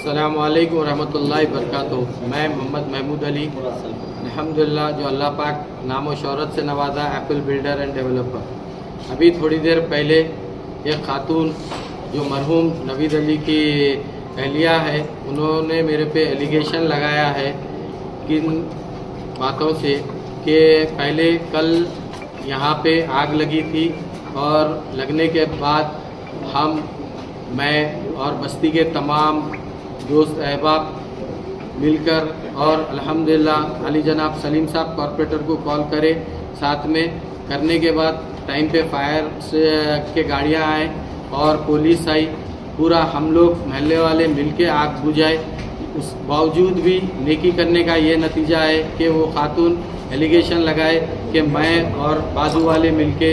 अस्सलामु अलैकुम रहमतुल्लाहि बरकातुहू। मैं मोहम्मद महमूद अली, अल्हम्दुलिल्लाह जो अल्लाह पाक नाम व शोहरत से नवाजा, एप्पल बिल्डर एंड डेवलपर। अभी थोड़ी देर पहले एक खातून जो मरहूम नवीद अली की अहलिया है, उन्होंने मेरे पे एलिगेशन लगाया है किन बातों से कि पहले कल यहाँ पे आग लगी थी और लगने के बाद मैं और बस्ती के तमाम दोस्त अहबाब मिलकर और अल्हम्दुलिल्लाह अली जनाब सलीम साहब कॉरपोरेटर को कॉल करे, साथ में करने के बाद टाइम पे फायर से के गाड़ियाँ आए और पुलिस आई, पूरा हम लोग महल्ले वाले मिलके आग बुझाए। उस बावजूद भी नेकी करने का ये नतीजा है कि वो खातून एलिगेशन लगाए कि मैं और बाजू वाले मिलके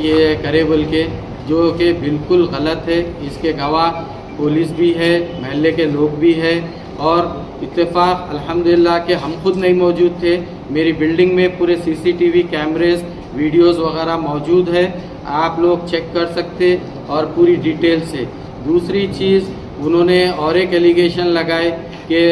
ये करे बोल के, जो कि बिल्कुल गलत है। इसके गवाह पुलिस भी है, महल्ले के लोग भी है और इत्तेफाक अल्हम्दुलिल्लाह कि हम खुद नहीं मौजूद थे। मेरी बिल्डिंग में पूरे सीसीटीवी कैमरेज वीडियोस वगैरह मौजूद है, आप लोग चेक कर सकते और पूरी डिटेल से। दूसरी चीज़, उन्होंने और एक एलिगेशन लगाए कि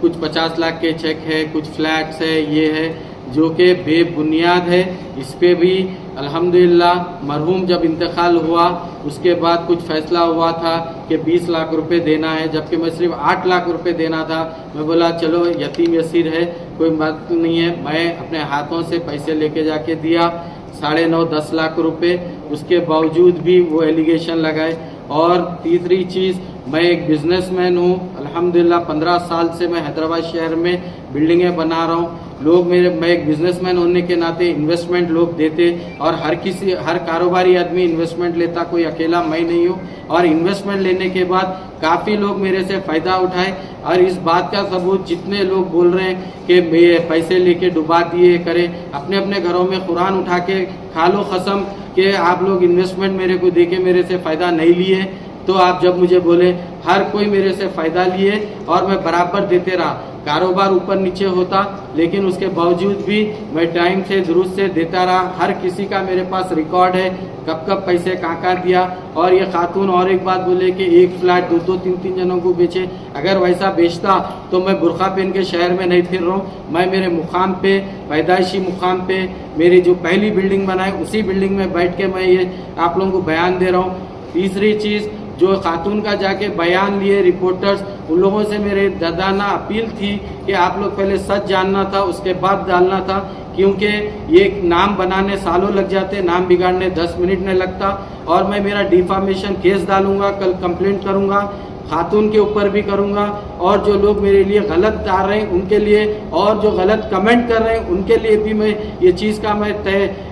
कुछ 50 लाख के चेक है, कुछ फ्लैट्स है, ये है, जो कि बेबुनियाद है। इस पे भी अल्हम्दुलिल्लाह मरहूम जब इंतकाल हुआ उसके बाद कुछ फैसला हुआ था कि 20 लाख रुपए देना है, जबकि मैं सिर्फ 8 लाख रुपए देना था। मैं बोला चलो यतीम यसीर है, कोई बात नहीं है। मैं अपने हाथों से पैसे लेके जाके दिया 9.5-10 लाख रुपए, उसके बावजूद भी वो एलिगेशन लगाए। और तीसरी चीज़, मैं एक बिजनेसमैन हूँ, अल्हम्दुलिल्लाह 15 साल से मैं हैदराबाद शहर में बिल्डिंगें बना रहा हूँ। लोग मैं एक बिजनेसमैन होने के नाते इन्वेस्टमेंट लोग देते और हर कारोबारी आदमी इन्वेस्टमेंट लेता, कोई अकेला मैं नहीं हूँ। और इन्वेस्टमेंट लेने के बाद काफ़ी लोग मेरे से फ़ायदा उठाए और इस बात का सबूत जितने लोग बोल रहे हैं कि पैसे लेके डुबा दिए करे, अपने अपने घरों में कुरान उठा के खा लो कसम कि आप लोग इन्वेस्टमेंट मेरे को दे के मेरे से फ़ायदा नहीं लिए। तो आप जब मुझे बोले, हर कोई मेरे से फ़ायदा लिए और मैं बराबर देते रहा, कारोबार ऊपर नीचे होता, लेकिन उसके बावजूद भी मैं टाइम से दुरुस्त से देता रहा। हर किसी का मेरे पास रिकॉर्ड है, कब कब पैसे कहाँ दिया। और ये खातून और एक बात बोले कि एक फ्लैट 2-2, 3-3 जनों को बेचे। अगर वैसा बेचता तो मैं बुरखा पहन के शहर में नहीं फिर रहा हूँ। मैं मेरे मुकाम पे, पैदाइशी मुकाम पे, मेरी जो पहली बिल्डिंग बनाई उसी बिल्डिंग में बैठ के मैं ये आप लोगों को बयान दे रहा हूँ। तीसरी चीज़, जो खातून का जाके बयान लिए रिपोर्टर्स, उन लोगों से मेरे दादाना अपील थी कि आप लोग पहले सच जानना था, उसके बाद डालना था, क्योंकि ये नाम बनाने सालों लग जाते, नाम बिगाड़ने 10 मिनट नहीं लगता। और मैं मेरा डिफामेशन केस डालूंगा, कल कंप्लेंट करूंगा, खातून के ऊपर भी करूंगा, और जो लोग मेरे लिए गलत डाल रहे हैं उनके लिए, और जो गलत कमेंट कर रहे हैं उनके लिए भी मैं ये चीज़ का मैं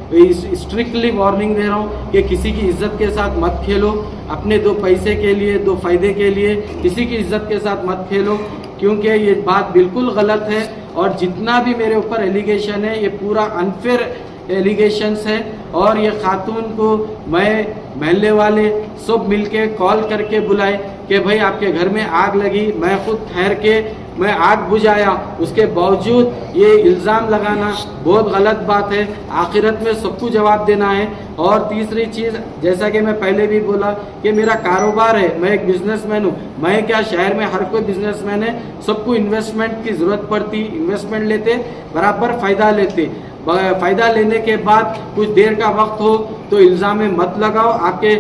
स्ट्रिक्टली वार्निंग दे रहा हूँ कि किसी की इज्जत के साथ मत खेलो। अपने 2 पैसे के लिए, 2 फायदे के लिए किसी की इज्जत के साथ मत खेलो, क्योंकि ये बात बिल्कुल गलत है। और जितना भी मेरे ऊपर एलिगेशन है ये पूरा अनफेयर एलिगेशंस है। और ये खातून को मैं, महल्ले वाले सब मिलके कॉल करके बुलाए कि भाई आपके घर में आग लगी, मैं खुद ठहर के मैं आग बुझाया, उसके बावजूद ये इल्ज़ाम लगाना बहुत गलत बात है। आखिरत में सबको जवाब देना है। और तीसरी चीज़, जैसा कि मैं पहले भी बोला कि मेरा कारोबार है, मैं एक बिजनेसमैन हूँ। मैं क्या, शहर में हर कोई बिजनेसमैन है, सबको इन्वेस्टमेंट की ज़रूरत पड़ती, इन्वेस्टमेंट लेते, बराबर फ़ायदा लेते। फ़ायदा लेने के बाद कुछ देर का वक्त हो तो इल्ज़ाम में मत लगाओ। आपके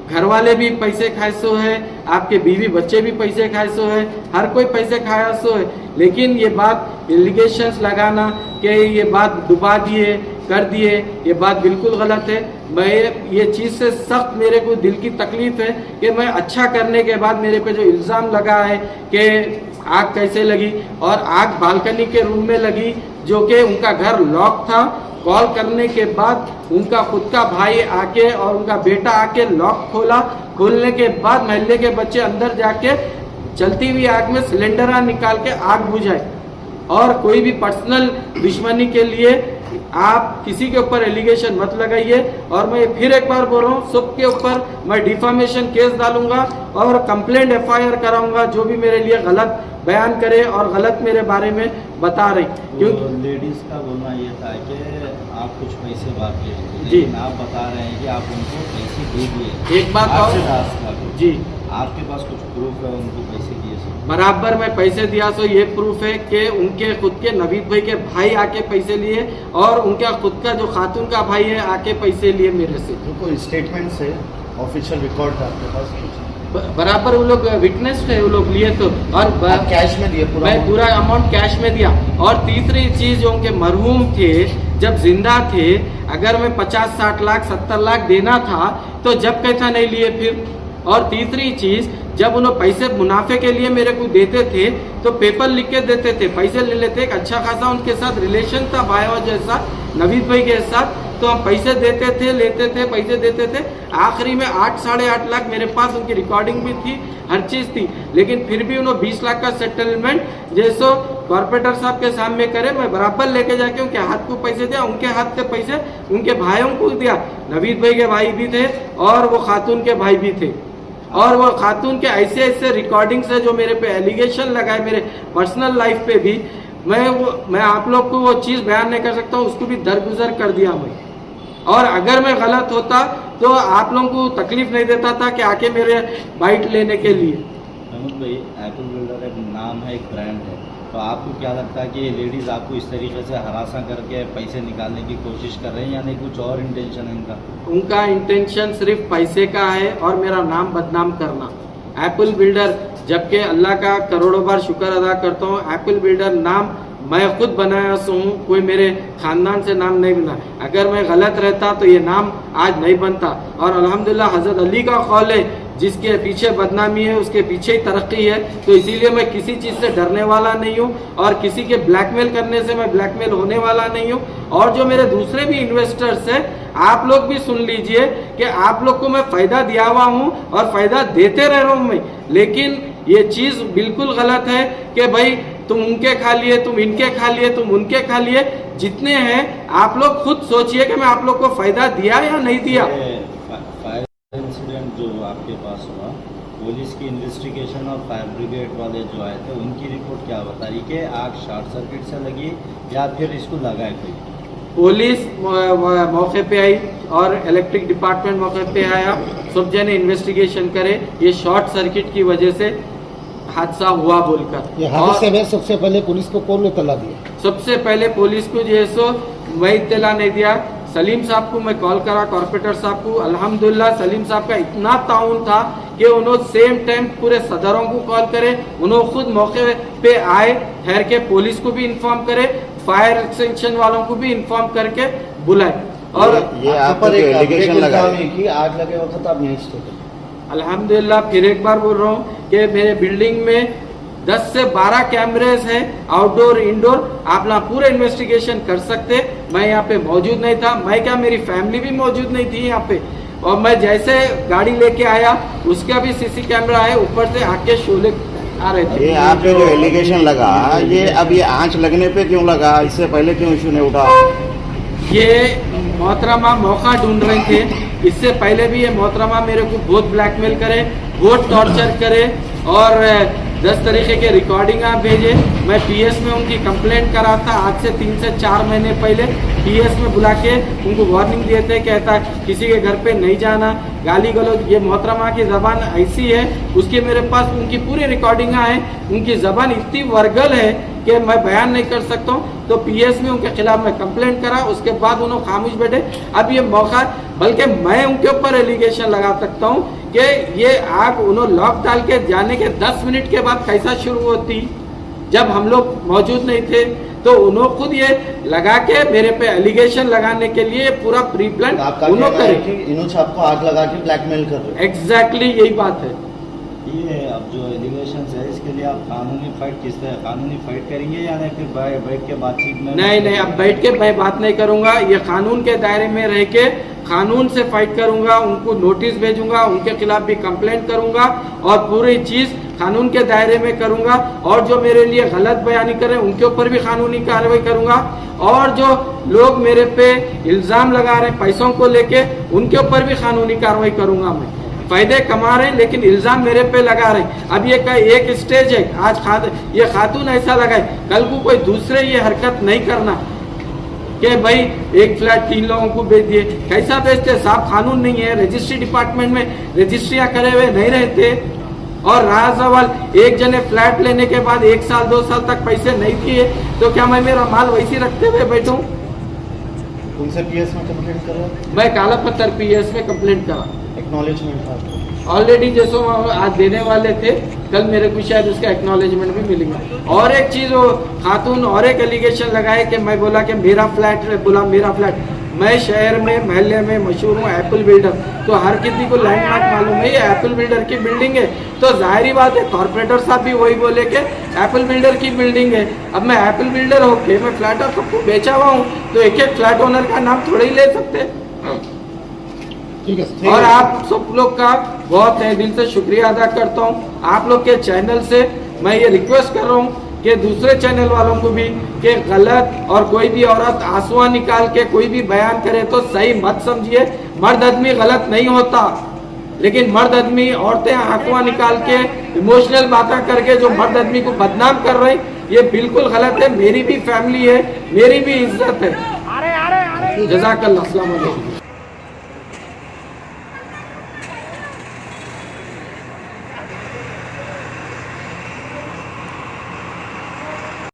घर वाले भी पैसे खाए सो है, आपके बीवी बच्चे भी पैसे खाए सो है, हर कोई पैसे खाया सो है। लेकिन ये बात एलिगेशंस लगाना कि ये बात डुबा दिए, कर दिए, ये बात बिल्कुल गलत है। मैं ये चीज़ से सख्त मेरे को दिल की तकलीफ़ है कि मैं अच्छा करने के बाद मेरे पे जो इल्ज़ाम लगा है कि आग कैसे लगी, और आग बालकनी के रूम में लगी, जो कि उनका घर लॉक था। कॉल करने के बाद उनका खुद का भाई आके और उनका बेटा आके लॉक खोला, खोलने के बाद महल्ले के बच्चे अंदर जाके चलती हुई आग में सिलेंडर निकाल के आग बुझाए। और कोई भी पर्सनल दुश्मनी के लिए आप किसी के ऊपर एलिगेशन मत लगाइए। और मैं फिर एक बार बोल रहा हूँ, सबके ऊपर मैं डिफामेशन केस डालूंगा और कंप्लेंट FIR कराऊंगा जो भी मेरे लिए गलत बयान करे और गलत मेरे बारे में बता रही। क्योंकि लेडीज का बोलना ये था कि आप कुछ पैसे बाकी हैं, जी। लेकिन आप बता रहे हैं कि आप उनको पैसे दे दिए। एक बात आपसे और दास था जी, आपके पास कुछ प्रूफ है उनको पैसे दिए सो? बराबर मैं पैसे दिया सो ये प्रूफ है कि उनके खुद के नवीद भाई के भाई आके पैसे लिए और उनका खुद का जो खातून का भाई है आके पैसे लिए मेरे से। कोई स्टेटमेंट से ऑफिशियल रिकॉर्ड था आपके पास? बराबर वो लोग विटनेस है, वो लोग लिए तो और कैश में दिए पूरा? मैं पूरा अमाउंट कैश में दिया। और तीसरी चीज जो उनके मरहूम थे जब जिंदा थे, अगर मैं 50-60 लाख 70 लाख देना था तो जब कैसा नहीं लिए फिर। और तीसरी चीज जब उन्होंने पैसे मुनाफे के लिए मेरे को देते थे तो पेपर लिख के देते थे, पैसे ले लेते। एक अच्छा खासा उनके साथ रिलेशन था भाई और जैसा नवीद भाई के साथ, तो हम पैसे देते थे, लेते थे, पैसे देते थे। आखिरी में 8-8.5 लाख मेरे पास उनकी रिकॉर्डिंग भी थी, हर चीज थी, लेकिन फिर भी उन्होंने 20 लाख का सेटलमेंट जैसो कॉर्पोरेटर साहब के सामने करे, मैं बराबर लेके जाके उनके हाथ को पैसे दिया, उनके हाथ से पैसे उनके भाइयों को दिया। नवीद भाई के भाई भी थे और वो खातून के भाई भी थे। और वो खातून के ऐसे ऐसे रिकॉर्डिंग से जो मेरे पे एलिगेशन लगाए मेरे पर्सनल लाइफ पे भी, मैं आप लोग को वो चीज बयान नहीं कर सकता हूँ, उसको भी दरगुजर कर दिया मैं। और अगर मैं गलत होता तो आप लोगों को तकलीफ नहीं देता था कि आके मेरे बाइट लेने के लिए। महमूद भाई, एप्पल बिल्डर एक नाम है, एक ब्रांड है, तो आपको क्या लगता है कि ये लेडीज आपको इस तरीके से हरासा करके पैसे निकालने की कोशिश कर रही हैं या नहीं कुछ और इंटेंशन है इनका? उनका इंटेंशन सिर्फ पैसे का है और मेरा नाम बदनाम करना। एप्पल बिल्डर, जबकि अल्लाह का करोड़ों बार शुक्र अदा करता हूँ, एप्पल बिल्डर नाम मैं खुद बनाया हूँ, कोई मेरे खानदान से नाम नहीं बना। अगर मैं गलत रहता तो ये नाम आज नहीं बनता। और अल्हम्दुलिल्लाह हज़रत अली का कौल है, जिसके पीछे बदनामी है उसके पीछे ही तरक्की है। तो इसीलिए मैं किसी चीज़ से डरने वाला नहीं हूँ और किसी के ब्लैकमेल करने से मैं ब्लैकमेल होने वाला नहीं हूँ। और जो मेरे दूसरे भी इन्वेस्टर्स हैं, आप लोग भी सुन लीजिए कि आप लोग को मैं फ़ायदा दिया हुआ हूँ और फ़ायदा देते रह रहा हूँ मैं। लेकिन ये चीज़ बिल्कुल गलत है कि भाई तुम उनके खा लिए, तुम इनके खा लिए, तुम उनके खा लिए। जितने हैं आप लोग खुद सोचिए कि मैं आप लोग को फ़ायदा दिया या नहीं दिया। फायर इंसिडेंट जो आपके पास हुआ, पुलिस की इन्वेस्टिगेशन और फायर ब्रिगेड वाले जो आए थे उनकी रिपोर्ट क्या बता रही कि आग शॉर्ट सर्किट से लगी या फिर इसको लगाए कोई? पुलिस मौके पे आई और इलेक्ट्रिक डिपार्टमेंट मौके पे आया, सब जने इन्वेस्टिगेशन करे ये शॉर्ट सर्किट की वजह से हादसा हुआ बोलकर। ये हादसे में सबसे पहले पुलिस को कौन ने तला दिया? सबसे पहले पुलिस को जो है सो मैं इत्तला नहीं दिया, सलीम साहब को मैं कॉल करा, कॉर्पोरेटर साहब को। अल्हम्दुलिल्लाह सलीम साहब का इतना ताउन था कि उन्होंने सेम टाइम पूरे सदरों को कॉल करे, उन्होंने खुद मौके पे आए, ठहर के पुलिस को भी इन्फॉर्म करे, फायर एक्सटेंशन वालों को भी इन्फॉर्म करके बुलाए। और ये आप पर एक एलिगेशन लगा है कि आग लगे वक्त आप नहीं थे। अल्हम्दुलिल्लाह फिर एक बार बोल रहा हूँ कि मेरे बिल्डिंग में 10 से 12 कैमरेज हैं, आउटडोर इंडोर, आप ना पूरे इन्वेस्टिगेशन कर सकते। मैं यहाँ पे मौजूद नहीं था, मैं क्या मेरी फैमिली भी मौजूद नहीं थी यहाँ पे। और मैं जैसे गाड़ी लेके आया उसका भी सीसी कैमरा है, ऊपर से आके शोले आ रहे थे। ये आप पे जो एलिगेशन लगा, ये अब ये आंच लगने पे क्यों लगा, इससे पहले क्यों इशू नहीं उठा? ये मोहतरमा मौका ढूंढ रहे थे, इससे पहले भी ये मोहतरमा मेरे को बहुत ब्लैकमेल करे, बहुत टॉर्चर करे और 10 तरीके के रिकॉर्डिंग आप भेजे। मैं पीएस में उनकी कंप्लेंट करा था आज से 3 से 4 महीने पहले। पीएस में बुला के उनको वार्निंग दिए थे, कहता किसी के घर पे नहीं जाना, गाली गलौज। ये मोहतरमा की ज़बान ऐसी है, उसकी मेरे पास उनकी पूरी रिकॉर्डिंगाँ हैं, उनकी ज़बान इतनी वर्गल है कि मैं बयान नहीं कर सकता हूँ। तो पीएस में उनके खिलाफ मैं कंप्लेंट करा, उसके बाद उन्होंने खामोश बैठे। अब ये मौका, बल्कि मैं उनके ऊपर एलिगेशन लगा सकता हूँ कि ये आग उन्होंने लॉक डाल के जाने के 10 मिनट के बाद कैसा शुरू होती, जब हम लोग मौजूद नहीं थे। तो उन्होंने खुद ये लगा के मेरे पे एलिगेशन लगाने के लिए पूरा प्री प्लान उन्होंने करे। इन्होंने आपको आग लगा के ब्लैकमेल कर रहे हैं। एग्जैक्टली यही बात है। ये अब जो एलिगेशन है इसके लिए आप कानूनी फाइट किस तरह, कानूनी फाइट करेंगे या नहीं फिर बैठ के बातचीत में? नहीं, अब बैठ के मैं बात नहीं करूंगा, ये कानून के दायरे में रह के कानून से फाइट करूंगा, उनको नोटिस भेजूंगा, उनके खिलाफ भी कंप्लेंट करूंगा और पूरी चीज कानून के दायरे में करूंगा। और जो मेरे लिए गलत बयानी करें उनके ऊपर भी कानूनी कार्रवाई करूंगा। और जो लोग मेरे पे इल्जाम लगा रहे हैं पैसों को लेके, उनके ऊपर भी कानूनी कार्रवाई करूंगा मैं। फायदे कमा रहे हैं, लेकिन इल्जाम मेरे पे लगा रहे हैं। अब ये एक स्टेज है, आज ये खातून ऐसा लगा है, कल को कोई दूसरे ये हरकत नहीं करना कि भाई एक फ्लैट 3 लोगों को बेच दिए। कैसा बेचते साहब, कानून नहीं है, रजिस्ट्री डिपार्टमेंट में रजिस्ट्रियां करे हुए नहीं रहते। और रहा सवाल एक जने फ्लैट लेने के बाद 1 साल 2 साल तक पैसे नहीं दिए तो क्या मैं मेरा माल वैसी रखते हुए बैठूं? उनसे पीएस में कंप्लेंट करा, मैं काला पत्थर पीएस में कंप्लेंट करा, एक्नॉलेजमेंट था ऑलरेडी जैसो आज देने वाले थे, कल मेरे को शायद उसका एक्नॉलेजमेंट भी मिलेगा। और एक चीज वो खातून और एक एलिगेशन लगाए कि मैं बोला कि मेरा फ्लैट, बोला मेरा फ्लैट। मैं शहर में महल्ले में मशहूर हूँ एप्पल बिल्डर, तो हर किसी को लैंडमार्क मालूम है ये एप्पल बिल्डर की बिल्डिंग है। तो जाहिर बात है कॉर्पोरेटर साहब भी वही बोले कि एप्पल बिल्डर की बिल्डिंग है। अब मैं एप्पल बिल्डर होके मैं फ्लैट और सबको बेचा हुआ हूँ, तो एक एक फ्लैट ओनर का नाम थोड़ा ही ले सकते। ठीक है। और आप सब लोग का बहुत तहे दिल से शुक्रिया अदा करता हूँ। आप लोग के चैनल से मैं ये रिक्वेस्ट कर रहा हूँ कि दूसरे चैनल वालों को भी कि गलत और कोई भी औरत आंसुआ निकाल के कोई भी बयान करे तो सही मत समझिए। मर्द आदमी गलत नहीं होता, लेकिन मर्द आदमी औरतें आंसुआ निकाल के इमोशनल बातें करके जो मर्द आदमी को बदनाम कर रहे हैं ये बिल्कुल गलत है। मेरी भी फैमिली है, मेरी भी इज्जत है। जज़ाकल्लाह, अस्सलाम वालेकुम।